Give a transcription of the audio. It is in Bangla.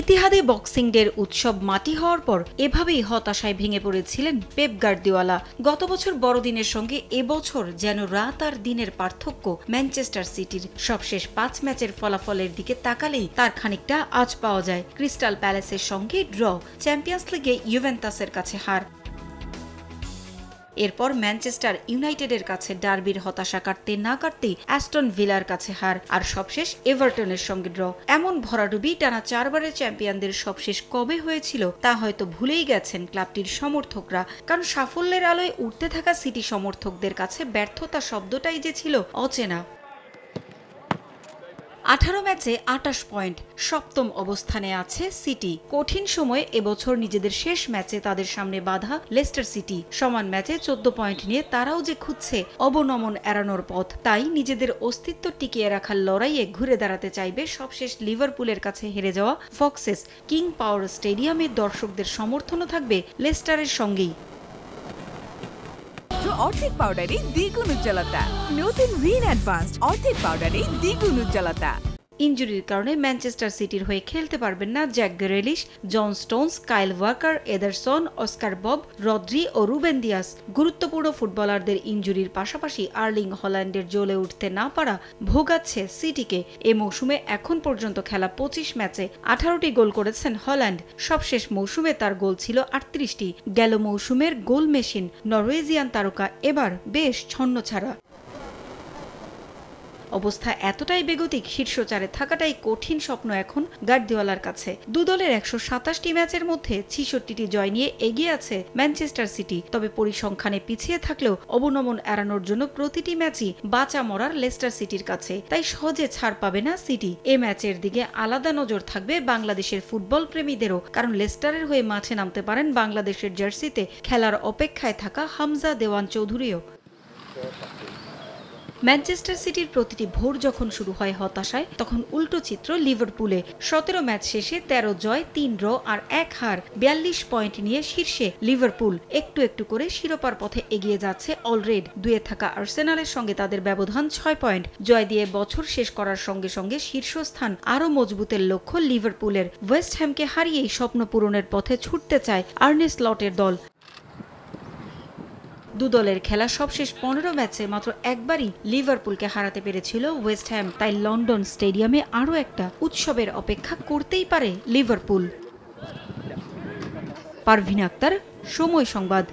ইতিহাদে বক্সিং ডের উৎসব মাটি হওয়ার পর এভাবেই হতাশায় ভেঙে পড়েছিলেন পেপ গার্দিওলা। গত বছর বড়দিনের সঙ্গে এবছর যেন রাত আর দিনের পার্থক্য ম্যানচেস্টার সিটির। সবশেষ 5 ম্যাচের ফলাফলের দিকে তাকালেই তার খানিকটা আঁচ পাওয়া যায়। ক্রিস্টাল প্যালেসের সঙ্গে ড্র, চ্যাম্পিয়ন্স লিগে ইউভেন্টাসের কাছে হার, এরপর ম্যানচেস্টার ইউনাইটেডের কাছে ডার্বির হতাশা কাটতে না কাটতেই অ্যাস্টন ভিলার কাছে হার, আর সবশেষ এভারটনের সঙ্গে ড্র। এমন ভরাডুবি টানা 4 বারের চ্যাম্পিয়নদের সবশেষ কবে হয়েছিল তা হয়তো ভুলেই গেছেন ক্লাবটির সমর্থকরা। কারণ সাফল্যের আলোয় উঠতে থাকা সিটি সমর্থকদের কাছে ব্যর্থতা শব্দটাই যে ছিল অচেনা। 18 ম্যাচে 28 পয়েন্ট, সপ্তম অবস্থানে আছে সিটি। কঠিন সময়ে এবছর নিজেদের শেষ ম্যাচে তাদের সামনে বাধা লেস্টার সিটি। সমান ম্যাচে 14 পয়েন্ট নিয়ে তারাও যে খুঁজছে অবনমন এড়ানোর পথ। তাই নিজেদের অস্তিত্ব টিকিয়ে রাখার লড়াইয়ে ঘুরে দাঁড়াতে চাইবে সবশেষ লিভারপুলের কাছে হেরে যাওয়া ফক্সেস। কিং পাওয়ার স্টেডিয়ামে দর্শকদের সমর্থনও থাকবে লেস্টারের সঙ্গেই। অর্ধেক পাউডারে দ্বিগুণ উজ্জ্বলতা, নতুন রিন অ্যাডভান্সড অর্ধেক পাউডারে দ্বিগুণ উজ্জ্বলতা। ইনজুরির কারণে ম্যানচেস্টার সিটির হয়ে খেলতে পারবেন না Jack Grealish, John Stones, Kyle Walker, Ederson, Oscar Bobb, Rodri ও রুবেন দিয়াস। গুরুত্বপূর্ণ ফুটবলারদের ইনজুরির পাশাপাশি আর্লিং হল্যান্ডের জ্বলে উঠতে না পারা ভোগাচ্ছে সিটিকে। এ মৌসুমে এখন পর্যন্ত খেলা 25 ম্যাচে 18টি গোল করেছেন হল্যান্ড। সবশেষ মৌসুমে তার গোল ছিল 38টি। গেল মৌসুমের গোল মেশিন নরওয়েজিয়ান তারকা এবার বেশ ছন্নছাড়া। অবস্থা এতটাই বেগতিক, শীর্ষ 4-এ থাকাটাই কঠিন স্বপ্ন এখন গার্দিওলার কাছে। দু দলের 127টি ম্যাচের মধ্যে 66টি জয় নিয়ে এগিয়ে আছে ম্যানচেস্টার সিটি। তবে পরিসংখ্যানে পিছিয়ে থাকলেও অবনমন এড়ানোর জন্য প্রতিটি ম্যাচই বাঁচা মরার লেস্টার সিটির কাছে। তাই সহজে ছাড় পাবে না সিটি। এ ম্যাচের দিকে আলাদা নজর থাকবে বাংলাদেশের ফুটবল প্রেমীদেরও, কারণ লেস্টারের হয়ে মাঠে নামতে পারেন বাংলাদেশের জার্সিতে খেলার অপেক্ষায় থাকা হামজা দেওয়ান চৌধুরীও। ম্যানচেস্টার সিটির প্রতিটি ভোর যখন শুরু হয় হতাশায়, তখন উল্টো চিত্র লিভারপুলে। 17 ম্যাচ শেষে 13 জয়, 3 ড্র আর 1 হার, 42 পয়েন্ট নিয়ে শীর্ষে লিভারপুল। একটু একটু করে শিরোপার পথে এগিয়ে যাচ্ছে অলরেড। 2-এ থাকা আর্সেনালের সঙ্গে তাদের ব্যবধান 6 পয়েন্ট। জয় দিয়ে বছর শেষ করার সঙ্গে সঙ্গে শীর্ষস্থান আরও মজবুতের লক্ষ্য লিভারপুলের। ওয়েস্ট হ্যামকে হারিয়েই স্বপ্ন পূরণের পথে ছুটতে চায় আর্নে স্লটের দল। দু দলের খেলা সবশেষ 15 ম্যাচে মাত্র একবারই লিভারপুলকে হারাতে পেরেছিল ওয়েস্ট হ্যাম। তাই লন্ডন স্টেডিয়ামে আরও একটা উৎসবের অপেক্ষা করতেই পারে লিভারপুল। পারভিন আক্তার, সময় সংবাদ।